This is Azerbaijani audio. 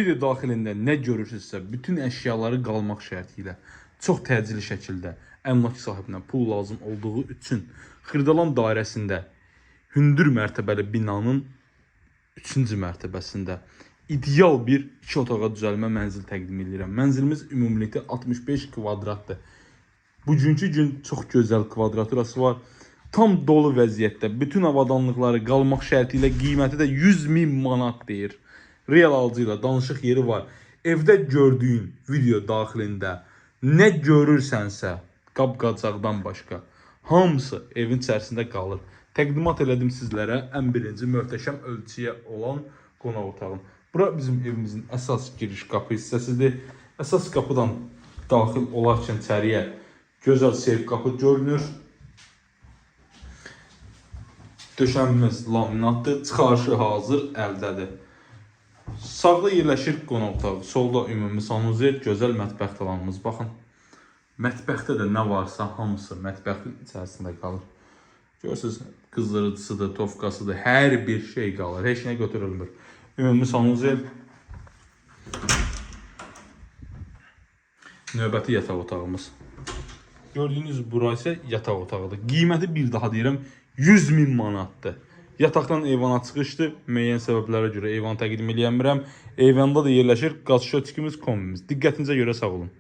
Video daxilində nə görürsünüzsə, bütün əşyaları qalmaq şərti ilə çox təcili şəkildə əmlak sahibinə pul lazım olduğu üçün Xırdalan dairəsində hündür mərtəbəli binanın 3-cü mərtəbəsində ideal bir 2 otağa düzəlmə mənzil təqdim edirəm. Mənzilimiz ümumilikdə 65 kvadratdır. Bugünkü gün çox gözəl kvadraturası var. Tam dolu vəziyyətdə, bütün avadanlıqları qalmaq şərti ilə qiyməti də 100.000 manat deyir. Real alıcı ilə danışıq yeri var. Evdə gördüyün video daxilində nə görürsənsə, qab-qacaqdan başqa hamısı evin içərisində qalır. Təqdimat elədim sizlərə ən birinci möhtəşəm ölçüyə olan qonaq otağın. Bura bizim evimizin əsas giriş qapı hissəsidir. Əsas qapıdan daxil olarkən içəriyə gözəl seyf qapı görünür. Döşəmimiz laminatdır, çıxarışı hazır əldədir. Sağda yerləşir qonaq otağı, solda ümumi sanuzel, gözəl mətbəx tavanımız. Baxın, mətbəxdə də nə varsa hamısı mətbəxin içərisində qalır. Görürsünüz, qızdırıcısıdır, tofkasıdır, hər bir şey qalır, heç nə götürülmür. Ümumi sanuzel, növbəti yataq otağımız. Gördüyünüz bura isə yataq otağıdır. Qiyməti bir daha deyirəm, 100.000 manatdır. Yataqdan eyvana çıxışdır. Müəyyən səbəblərə görə eyvan təqdim edəmirəm. Eyvanda da yerləşir qaz şötikimiz, kombimiz. Diqqətinizə görə sağ olun.